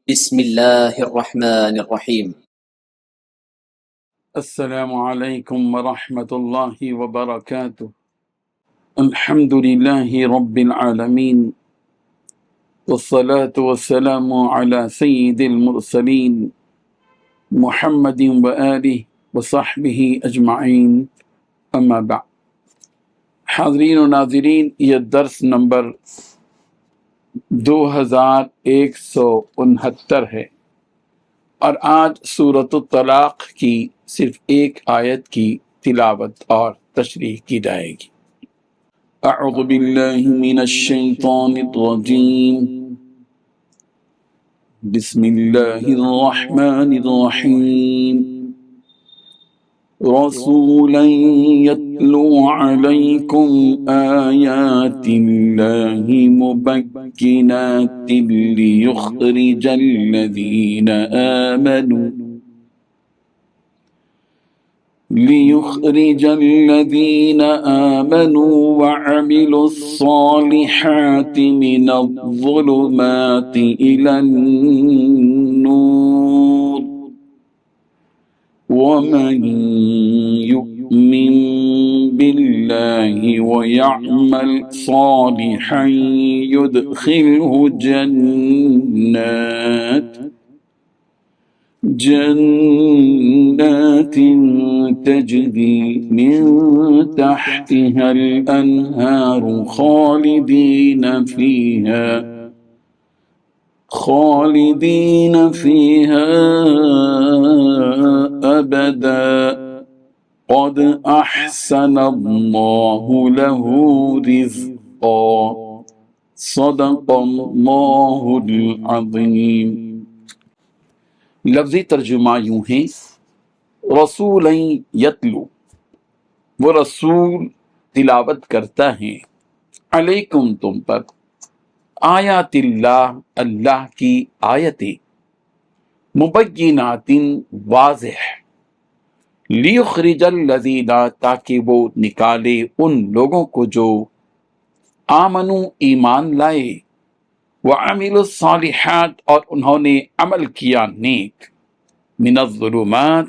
بسم الله الرحمن الرحيم. السلام علیکم ورحمۃ اللہ وبرکاتہ۔ الحمد للہ رب العالمین، والصلاة والسلام علی سید المرسلین محمد وآلہ وصحبہ اجمعین، اما بعد۔ حاضرین و ناظرین، یہ درس نمبر 2169 ہے، اور آج سورۃ الطلاق کی صرف ایک آیت کی تلاوت اور تشریح کی جائے گی۔ اعوذ باللہ من الشیطان الرجیم، بسم اللہ الرحمن الرحیم، رسولا یتلو علیکم آیات اللہ مبینات ليخرج الذين آمنوا وعملوا الصالحات من الظلمات إلى النور، ومن يؤمن بالله ويعمل صالحا يدخله جنات تجري من تحتها الأنهار خالدين فيها أبدا، قد أحسن الله له رزقا، صدق الله العظيم۔ لفظی ترجمہ یوں ہے، رسول یتلو، وہ رسول تلاوت کرتا ہے، علیکم تم پر، آیات اللہ، اللہ کی آیتیں، مبینات واضح، لیخرج الذین، تاکہ وہ نکالے ان لوگوں کو جو آمنو، ایمان لائے، وعملوا الصالحات، اور انہوں نے عمل کیا نیک، من الظلمات،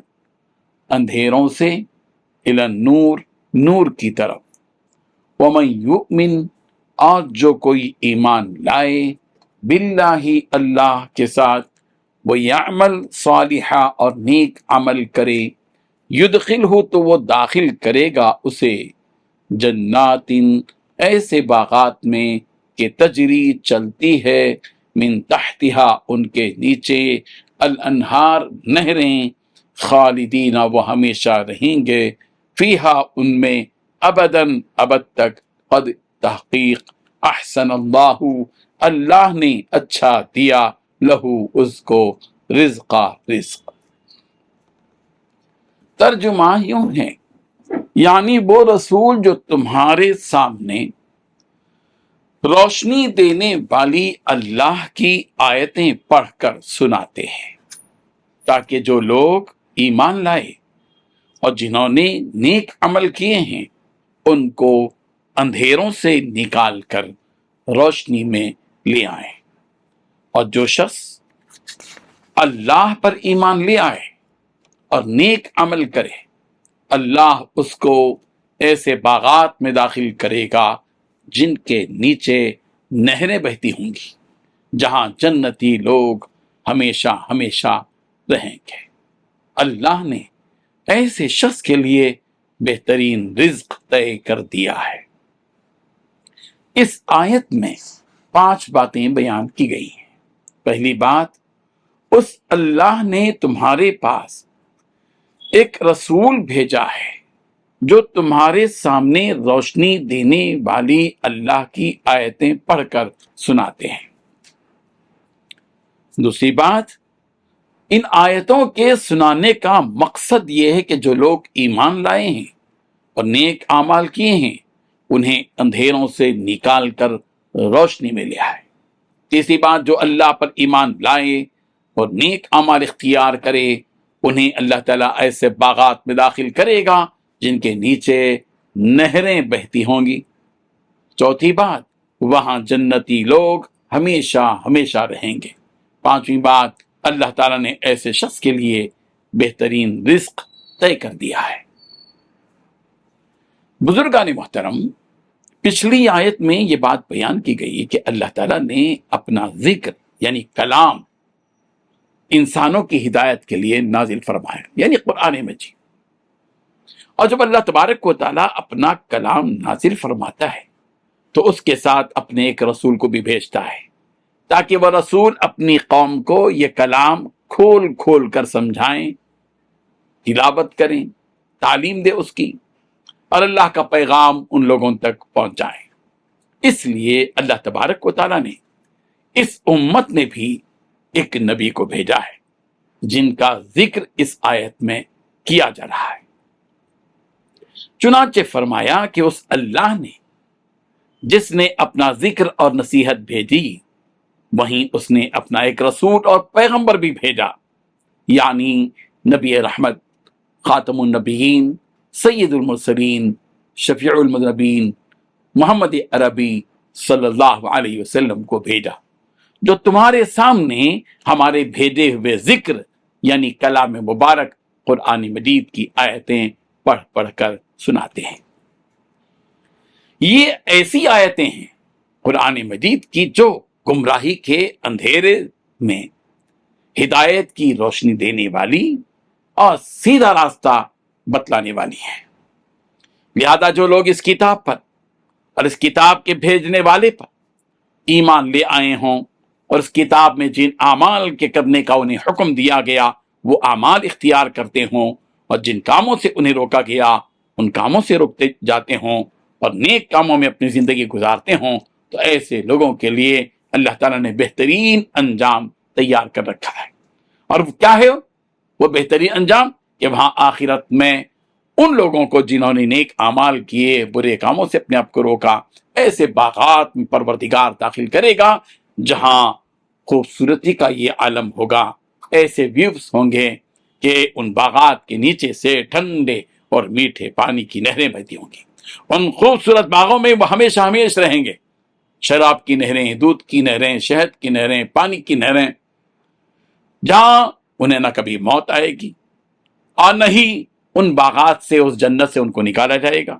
اندھیروں سے، الی النور، نور کی طرف، ومن یؤمن، اور جو کوئی ایمان لائے، باللہ، اللہ کے ساتھ، ویعمل صالحا، اور نیک عمل کرے، یدخلہ، تو وہ داخل کرے گا اسے، جنات، ایسے باغات میں کہ تجری، چلتی ہے، من تحتہا، ان کے نیچے، الانہار، نہریں، خالدین، وہ ہمیشہ رہیں گے، فیہا، ان میں، ابداً، ابد تک، قد، تحقیق، احسن اللہ، اللہ نے اچھا دیا، لہو، اس کو، رزقا، رزق۔ ترجمہ یوں ہے، یعنی وہ رسول جو تمہارے سامنے روشنی دینے والی اللہ کی آیتیں پڑھ کر سناتے ہیں، تاکہ جو لوگ ایمان لائے اور جنہوں نے نیک عمل کیے ہیں ان کو اندھیروں سے نکال کر روشنی میں لے آئیں، اور جو شخص اللہ پر ایمان لے آئے اور نیک عمل کرے، اللہ اس کو ایسے باغات میں داخل کرے گا جن کے نیچے نہریں بہتی ہوں گی، جہاں جنتی لوگ ہمیشہ ہمیشہ رہیں گے۔ اللہ نے ایسے شخص کے لیے بہترین رزق طے کر دیا ہے۔ اس آیت میں 5 باتیں بیان کی گئی ہیں۔ پہلی بات، اس اللہ نے تمہارے پاس ایک رسول بھیجا ہے جو تمہارے سامنے روشنی دینے والی اللہ کی آیتیں پڑھ کر سناتے ہیں۔ دوسری بات، ان آیتوں کے سنانے کا مقصد یہ ہے کہ جو لوگ ایمان لائے ہیں اور نیک اعمال کیے ہیں انہیں اندھیروں سے نکال کر روشنی میں لے آئے۔ تیسری بات، جو اللہ پر ایمان لائے اور نیک اعمال اختیار کرے انہیں اللہ تعالیٰ ایسے باغات میں داخل کرے گا جن کے نیچے نہریں بہتی ہوں گی۔ چوتھی بات، وہاں جنتی لوگ ہمیشہ ہمیشہ رہیں گے۔ پانچویں بات، اللہ تعالیٰ نے ایسے شخص کے لیے بہترین رزق طے کر دیا ہے۔ بزرگان محترم، پچھلی آیت میں یہ بات بیان کی گئی کہ اللہ تعالیٰ نے اپنا ذکر یعنی کلام انسانوں کی ہدایت کے لیے نازل فرمایا، یعنی قرآن مجید۔ اور جب اللہ تبارک و تعالیٰ اپنا کلام نازل فرماتا ہے تو اس کے ساتھ اپنے ایک رسول کو بھی بھیجتا ہے، تاکہ وہ رسول اپنی قوم کو یہ کلام کھول کھول کر سمجھائیں، تلاوت کریں، تعلیم دے اس کی، اور اللہ کا پیغام ان لوگوں تک پہنچائیں۔ اس لیے اللہ تبارک و تعالیٰ نے اس امت نے بھی ایک نبی کو بھیجا ہے جن کا ذکر اس آیت میں کیا جا رہا ہے۔ چنانچہ فرمایا کہ اس اللہ نے جس نے اپنا ذکر اور نصیحت بھیجی، وہیں اس نے اپنا ایک رسول اور پیغمبر بھی بھیجا، یعنی نبی رحمت، خاتم النبیین، سید المرسلین، شفیع المذنبین، محمد عربی صلی اللہ علیہ وسلم کو بھیجا، جو تمہارے سامنے ہمارے بھیجے ہوئے ذکر یعنی کلام مبارک قرآن مجید کی آیتیں پڑھ پڑھ کر سناتے ہیں۔ یہ ایسی آیتیں ہیں قرآن مجید کی جو گمراہی کے اندھیرے میں ہدایت کی روشنی دینے والی اور سیدھا راستہ بتلانے والی ہیں۔ لہذا جو لوگ اس کتاب پر اور اس کتاب کے بھیجنے والے پر ایمان لے آئے ہوں اور اس کتاب میں جن اعمال کے کرنے کا انہیں حکم دیا گیا وہ اعمال اختیار کرتے ہوں، اور جن کاموں سے انہیں روکا گیا ان کاموں سے رکتے جاتے ہوں اور نیک کاموں میں اپنی زندگی گزارتے ہوں، تو ایسے لوگوں کے لیے اللہ تعالیٰ نے بہترین انجام تیار کر رکھا ہے۔ اور کیا ہے وہ بہترین انجام؟ کہ وہاں آخرت میں ان لوگوں کو جنہوں نے نیک اعمال کیے، برے کاموں سے اپنے آپ کو روکا، ایسے باغات میں پروردگار داخل کرے گا جہاں خوبصورتی کا یہ عالم ہوگا، ایسے ویوز ہوں گے کہ ان باغات کے نیچے سے ٹھنڈے اور میٹھے پانی کی نہریں بہتی ہوں گی۔ ان خوبصورت باغوں میں وہ ہمیشہ ہمیشہ رہیں گے، شراب کی نہریں، دودھ کی نہریں، شہد کی نہریں، پانی کی نہریں، جہاں انہیں نہ کبھی موت آئے گی اور نہ ہی ان باغات سے، اس جنت سے ان کو نکالا جائے گا۔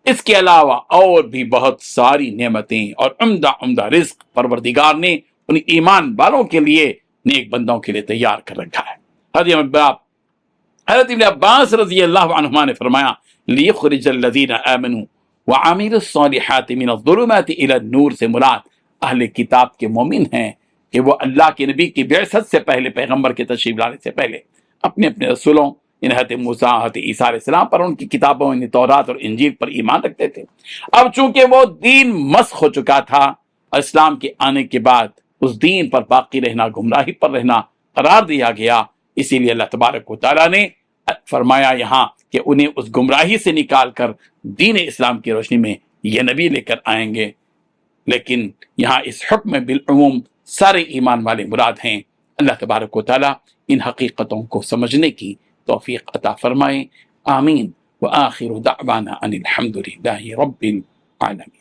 اس کے علاوہ اور بھی بہت ساری نعمتیں اور عمدہ عمدہ رزق پروردگار نے ان ایمان والوں کے لیے، نیک بندوں کے لیے تیار کر رکھا ہے۔ حضرت ابن عباس رضی اللہ عنہما نے فرمایا، لِيُخْرِجَ الَّذِينَ آمَنُوا وَعَمِلُوا الصَّالِحَاتِ مِنَ الظُّلُمَاتِ إِلَى النُّورِ سے مراد اہل کتاب کے مومن ہیں کہ وہ اللہ کے نبی کی بعثت سے پہلے، پیغمبر کے تشریف لانے سے پہلے اپنے اپنے رسولوں حضرت موسیٰ، حضرت عیسیٰ علیہ السلام پر، ان کی کتابوں یعنی تورات اور انجیل پر ایمان رکھتے تھے۔ اب چونکہ وہ دین مسخ ہو چکا تھا اور اسلام کے آنے کے بعد اس دین پر باقی رہنا، گمراہی پر رہنا قرار دیا گیا، اسی لیے اللہ تبارک و تعالیٰ نے فرمایا یہاں کہ انہیں اس گمراہی سے نکال کر دین اسلام کی روشنی میں یہ نبی لے کر آئیں گے۔ لیکن یہاں اس حکم میں بالعموم سارے ایمان والے مراد ہیں۔ اللہ تبارک و تعالیٰ ان حقیقتوں کو سمجھنے کی توفیق عطا فرمائے، آمین۔ وآخر دعوانا ان الحمد للہ رب العالمین۔